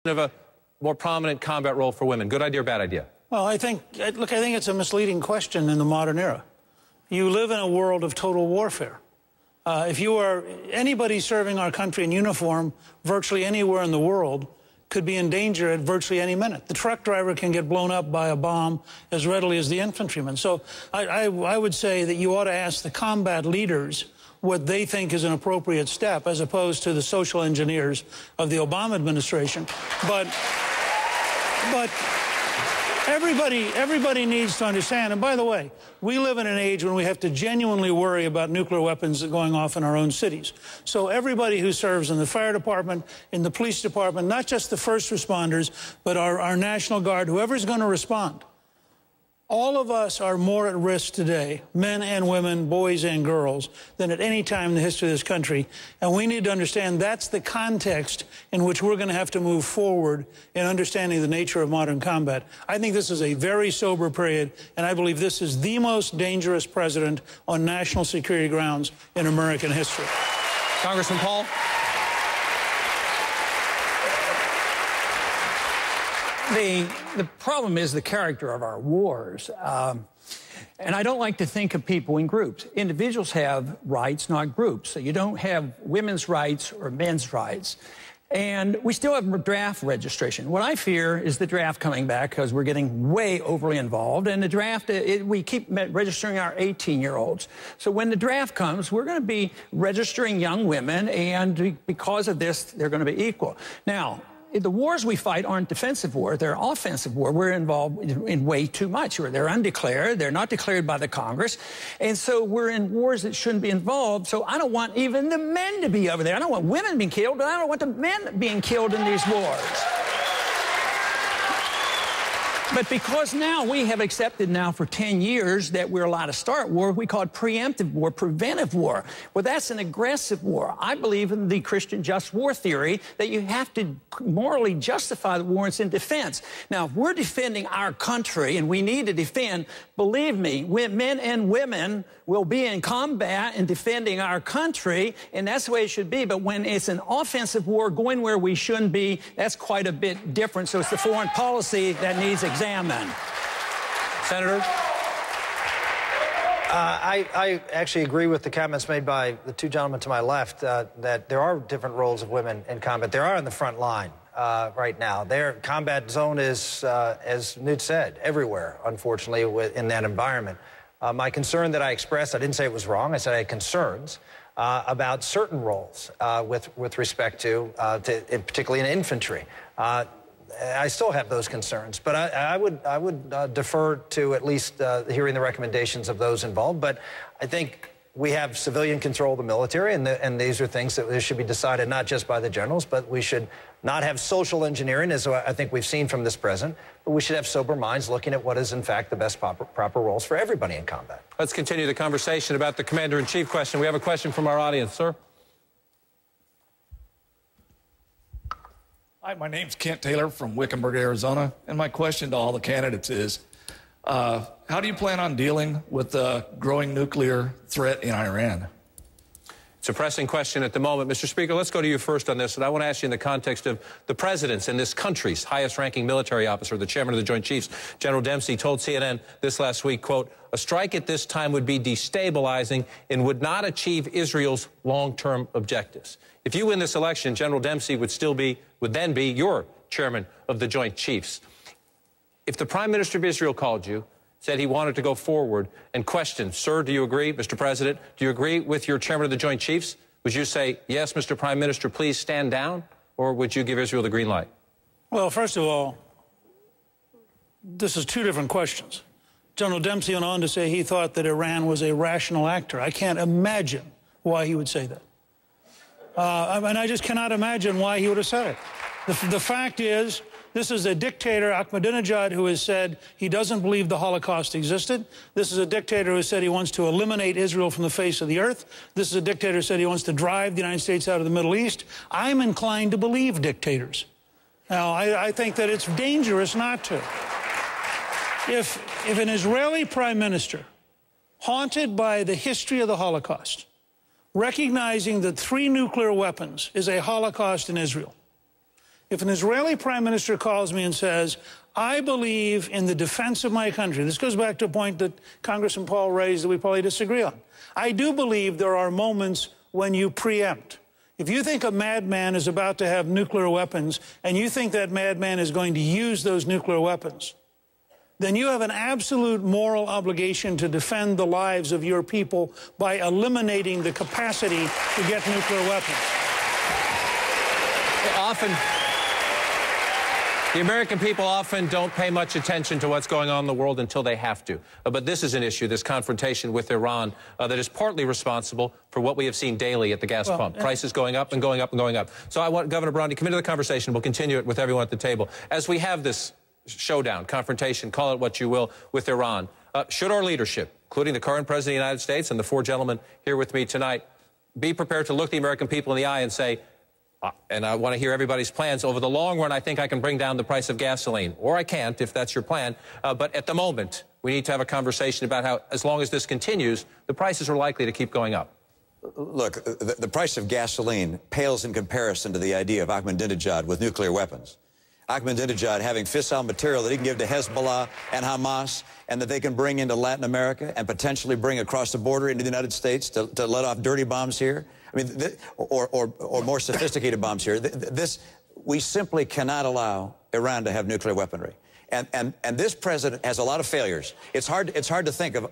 of a more prominent combat role for women. Good idea or bad idea? Well, I think it's a misleading question in the modern era. You live in a world of total warfare. If you are anybody serving our country in uniform virtually anywhere in the world could be in danger at virtually any minute. The truck driver can get blown up by a bomb as readily as the infantryman. So I would say that you ought to ask the combat leaders what they think is an appropriate step as opposed to the social engineers of the Obama administration. But everybody needs to understand, and by the way, we live in an age when we have to genuinely worry about nuclear weapons going off in our own cities. So everybody who serves in the fire department, in the police department, not just the first responders, but our National Guard, whoever's going to respond, all of us are more at risk today, men and women, boys and girls, than at any time in the history of this country. And we need to understand that's the context in which we're going to have to move forward in understanding the nature of modern combat. I think this is a very sober period, and I believe this is the most dangerous president on national security grounds in American history. Congressman Paul? The problem is the character of our wars. And I don't like to think of people in groups. Individuals have rights, not groups. So you don't have women's rights or men's rights. And we still have draft registration. What I fear is the draft coming back because we're getting way overly involved. And the draft, we keep registering our 18-year-olds. So when the draft comes, we're going to be registering young women. And because of this, they're going to be equal. Now, the wars we fight aren't defensive war. They're offensive war. We're involved in way too much. They're undeclared. They're not declared by the Congress. And so we're in wars that shouldn't be involved. So I don't want even the men to be over there. I don't want women being killed, but I don't want the men being killed in these wars. But because now we have accepted now for 10 years that we're allowed to start war, we call it preemptive war, preventive war. Well, that's an aggressive war. I believe in the Christian just war theory that you have to morally justify the war and it's in defense. Now, if we're defending our country and we need to defend, believe me, men and women will be in combat and defending our country, and that's the way it should be. But when it's an offensive war going where we shouldn't be, that's quite a bit different. So it's the foreign policy that needs examined. Senator? I actually agree with the comments made by the two gentlemen to my left that there are different roles of women in combat. They are on the front line right now. Their combat zone is, as Newt said, everywhere, unfortunately, in that environment. My concern that I expressed, I didn't say it was wrong. I said I had concerns about certain roles with respect to particularly in infantry. I still have those concerns, but I would defer to at least hearing the recommendations of those involved. But I think we have civilian control of the military, and these are things that should be decided not just by the generals, but we should not have social engineering, as I think we've seen from this president, but we should have sober minds looking at what is, in fact, the best proper roles for everybody in combat. Let's continue the conversation about the Commander-in-Chief question. We have a question from our audience, sir. Hi, my name's Kent Taylor from Wickenburg, Arizona, and my question to all the candidates is, how do you plan on dealing with the growing nuclear threat in Iran? It's a pressing question at the moment. Mr. Speaker, let's go to you first on this, and I want to ask you in the context of the president's and this country's highest-ranking military officer, the chairman of the Joint Chiefs, General Dempsey, told CNN this last week, quote, "A strike at this time would be destabilizing and would not achieve Israel's long-term objectives." If you win this election, General Dempsey would then be your chairman of the Joint Chiefs. If the Prime Minister of Israel called you, said he wanted to go forward and questioned, sir, do you agree, Mr. President, do you agree with your chairman of the Joint Chiefs? Would you say, yes, Mr. Prime Minister, please stand down? Or would you give Israel the green light? Well, first of all, this is two different questions. General Dempsey went on to say he thought that Iran was a rational actor. I can't imagine why he would say that. And I just cannot imagine why he would have said it. The fact is, this is a dictator, Ahmadinejad, who has said he doesn't believe the Holocaust existed. This is a dictator who said he wants to eliminate Israel from the face of the earth. This is a dictator who said he wants to drive the United States out of the Middle East. I'm inclined to believe dictators. Now, I think that it's dangerous not to. If an Israeli prime minister, haunted by the history of the Holocaust, recognizing that 3 nuclear weapons is a Holocaust in Israel, If an Israeli prime minister calls me and says, I believe in the defense of my country, this goes back to a point that Congressman Paul raised that we probably disagree on. I do believe there are moments when you preempt. If you think a madman is about to have nuclear weapons and you think that madman is going to use those nuclear weapons, then you have an absolute moral obligation to defend the lives of your people by eliminating the capacity to get nuclear weapons. Often, the American people often don't pay much attention to what's going on in the world until they have to. But this is an issue, this confrontation with Iran, that is partly responsible for what we have seen daily at the gas pump. Prices going up and going up and going up. So I want Governor Brown to come into the conversation. We'll continue it with everyone at the table. As we have this showdown, confrontation, call it what you will, with Iran, should our leadership, including the current President of the United States and the four gentlemen here with me tonight, be prepared to look the American people in the eye and say, and I want to hear everybody's plans. Over the long run, I think I can bring down the price of gasoline. Or I can't, if that's your plan. But at the moment, we need to have a conversation about how, as long as this continues, the prices are likely to keep going up. Look, the price of gasoline pales in comparison to the idea of Ahmadinejad with nuclear weapons. Ahmadinejad having fissile material that he can give to Hezbollah and Hamas and that they can bring into Latin America and potentially bring across the border into the United States to let off dirty bombs here. I mean, or more sophisticated bombs here. We simply cannot allow Iran to have nuclear weaponry. And this president has a lot of failures. It's hard to think of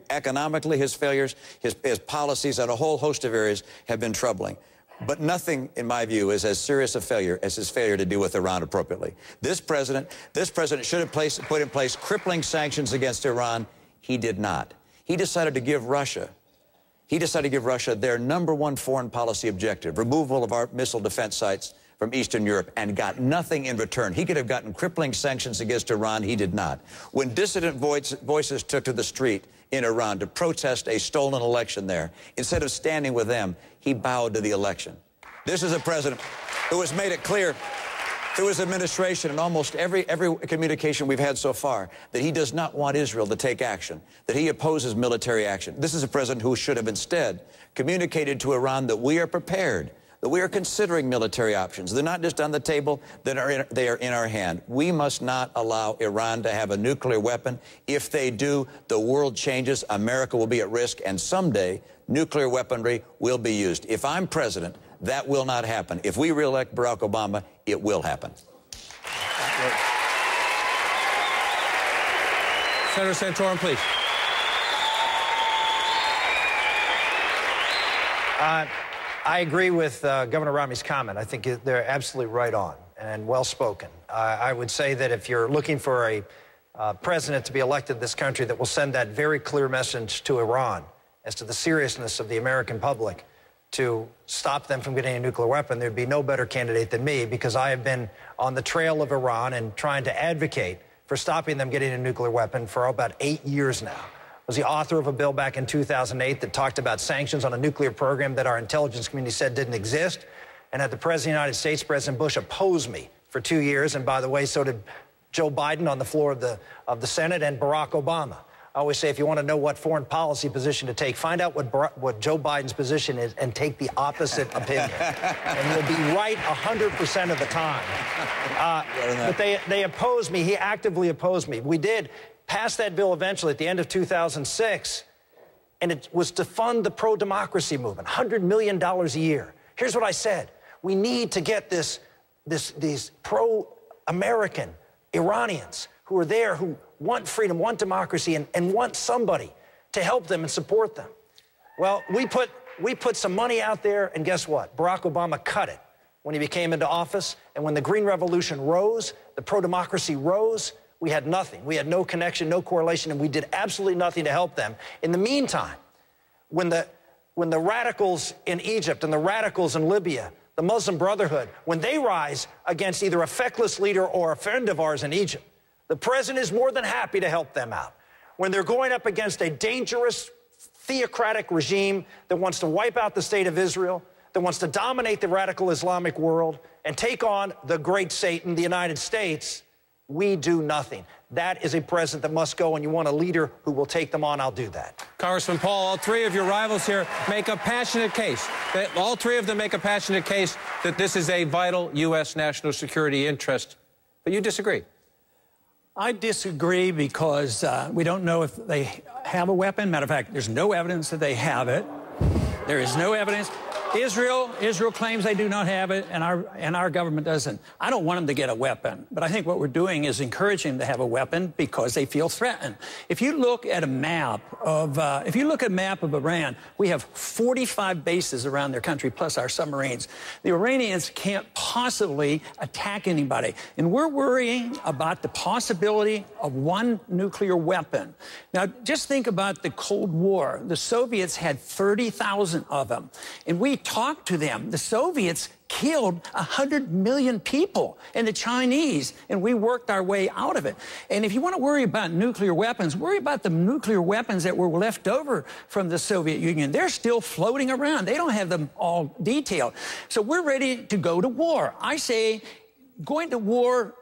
economically his failures, his policies on a whole host of areas have been troubling. But nothing, in my view, is as serious a failure as his failure to deal with Iran appropriately. This president should have put in place crippling sanctions against Iran. He did not. He decided to give Russia their #1 foreign policy objective, removal of our missile defense sites from Eastern Europe, and got nothing in return. He could have gotten crippling sanctions against Iran. He did not. When dissident voices took to the street in Iran to protest a stolen election there, instead of standing with them, he bowed to the election. This is a president who has made it clear through his administration and almost every communication we've had so far that he does not want Israel to take action, that he opposes military action. This is a president who should have instead communicated to Iran that we are prepared, that we are considering military options. They're not just on the table, they are in our hand. We must not allow Iran to have a nuclear weapon. If they do, the world changes, America will be at risk, and someday nuclear weaponry will be used. If I'm president, that will not happen. If we re-elect Barack Obama, it will happen. Senator Santorum, please. I agree with Governor Romney's comment. I think they're absolutely right on and well spoken. I would say that if you're looking for a president to be elected in this country that will send that very clear message to Iran as to the seriousness of the American public to stop them from getting a nuclear weapon, there'd be no better candidate than me, because I have been on the trail of Iran and trying to advocate for stopping them getting a nuclear weapon for about 8 years now. I was the author of a bill back in 2008 that talked about sanctions on a nuclear program that our intelligence community said didn't exist, and had the President of the United States, President Bush, opposed me for 2 years, and by the way, so did Joe Biden on the floor of the Senate, and Barack Obama. I always say, if you want to know what foreign policy position to take, find out what Joe Biden's position is and take the opposite opinion. And you'll be right 100% of the time. But they opposed me. He actively opposed me. We did pass that bill eventually at the end of 2006, and it was to fund the pro-democracy movement, $100 million a year. Here's what I said. We need to get these pro-American Iranians who are there, who want freedom, want democracy, and want somebody to help them and support them. Well, we put some money out there, and guess what? Barack Obama cut it when he became into office. And when the Green Revolution rose, the pro-democracy rose, we had nothing. We had no connection, no correlation, and we did absolutely nothing to help them. In the meantime, when the radicals in Egypt and the radicals in Libya, the Muslim Brotherhood, when they rise against either a feckless leader or a friend of ours in Egypt, the president is more than happy to help them out. When they're going up against a dangerous theocratic regime that wants to wipe out the state of Israel, that wants to dominate the radical Islamic world and take on the great Satan, the United States, We do nothing. That is a president that must go, and you want a leader who will take them on, I'll do that. Congressman Paul, all three of your rivals here make a passionate case. All three of them make a passionate case that this is a vital U.S. national security interest. But you disagree. I disagree because we don't know if they have a weapon. Matter of fact, there's no evidence that they have it. There is no evidence. Israel claims they do not have it, and our government doesn't. I don't want them to get a weapon, but I think what we're doing is encouraging them to have a weapon because they feel threatened. If you look at a map of Iran, we have 45 bases around their country plus our submarines. The Iranians can't possibly attack anybody, and we're worrying about the possibility of one nuclear weapon. Now, just think about the Cold War. The Soviets had 30,000 of them, and we talked to them. The Soviets killed 100 million people, and the Chinese, and we worked our way out of it. And if you want to worry about nuclear weapons, worry about the nuclear weapons that were left over from the Soviet Union. They're still floating around. They don't have them all detailed. So we're ready to go to war. I say going to war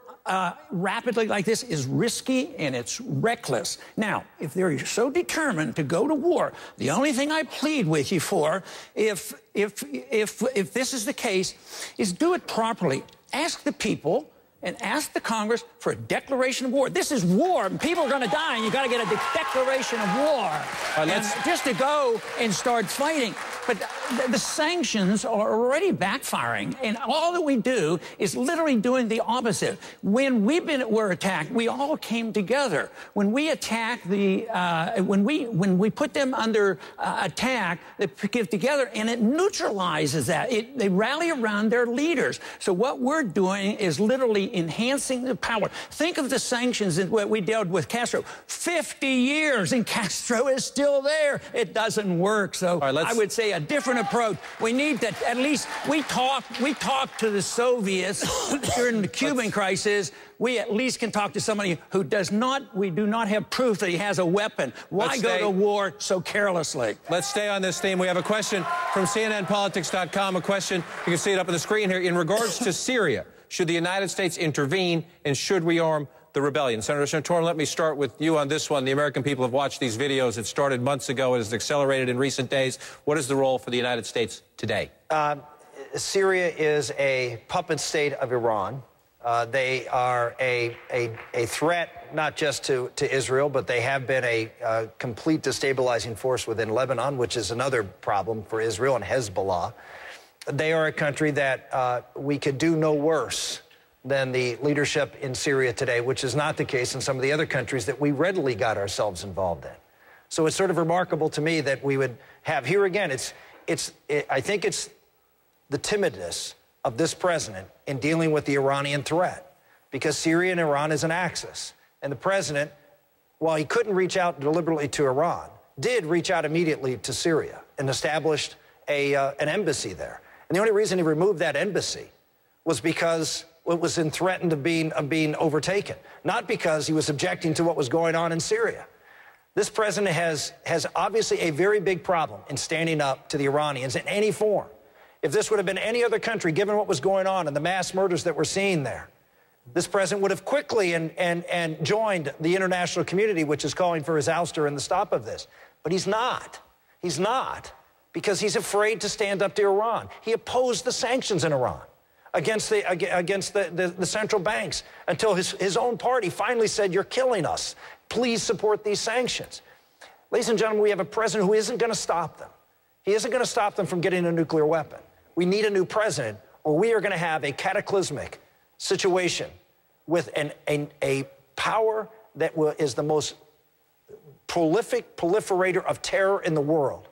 rapidly like this is risky and it's reckless. Now, if they're so determined to go to war, the only thing I plead with you for, if this is the case, is do it properly. Ask the people and ask the Congress for a declaration of war. This is war, and people are going to die, and you got to get a declaration of war. And just to go and start fighting. But the sanctions are already backfiring, and all that we do is literally doing the opposite. When we're attacked, we all came together. When we attack when we put them under attack, they get together, and it neutralizes that. They rally around their leaders. So what we're doing is literally enhancing the power. Think of the sanctions that we dealt with Castro. 50 years, and Castro is still there. It doesn't work. So I would say a different approach. We need to, at least, we talked to the Soviets during the Cuban crisis. We at least can talk to somebody who we do not have proof that he has a weapon. Why go to war so carelessly? Let's stay on this theme. We have a question from CNNPolitics.com, a question, you can see it up on the screen here, in regards to Syria. Should the United States intervene, and should we arm the rebellion? Senator Santorum, let me start with you on this one. The American people have watched these videos. It started months ago. It has accelerated in recent days. What is the role for the United States today? Syria is a puppet state of Iran. They are a threat not just to Israel, but they have been a complete destabilizing force within Lebanon, which is another problem for Israel, and Hezbollah. They are a country that we could do no worse than the leadership in Syria today, which is not the case in some of the other countries that we readily got ourselves involved in. So it's sort of remarkable to me that we would have here again. I think it's the timidness of this president in dealing with the Iranian threat, because Syria and Iran is an axis. And the president, while he couldn't reach out deliberately to Iran, did reach out immediately to Syria and established an embassy there. And the only reason he removed that embassy was because it was in threatened of being overtaken, not because he was objecting to what was going on in Syria. This president has obviously a very big problem in standing up to the Iranians in any form. If this would have been any other country, given what was going on and the mass murders that we're seeing there, this president would have quickly and joined the international community, which is calling for his ouster and the stop of this. But he's not. He's not, because he's afraid to stand up to Iran. He opposed the sanctions in Iran against the central banks until his own party finally said, "You're killing us. Please support these sanctions." Ladies and gentlemen, we have a president who isn't going to stop them. He isn't going to stop them from getting a nuclear weapon. We need a new president, or we are going to have a cataclysmic situation with a power that is the most prolific proliferator of terror in the world,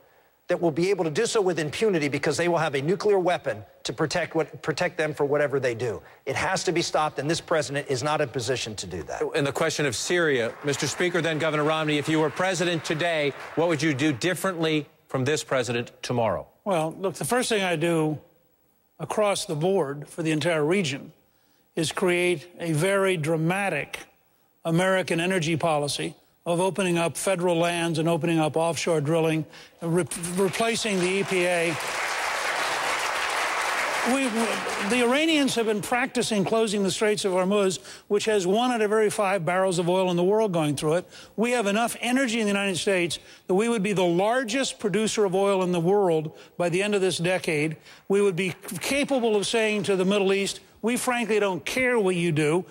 that will be able to do so with impunity because they will have a nuclear weapon to protect them for whatever they do. It has to be stopped, and this president is not in position to do that. In the question of Syria, Mr. Speaker, then Governor Romney, if you were president today, what would you do differently from this president tomorrow? Well, look, the first thing I do across the board for the entire region is create a very dramatic American energy policy of opening up federal lands and opening up offshore drilling, replacing the EPA. The Iranians have been practicing closing the Straits of Hormuz, which has 1 out of every 5 barrels of oil in the world going through it. We have enough energy in the United States that we would be the largest producer of oil in the world by the end of this decade. We would be capable of saying to the Middle East, we frankly don't care what you do,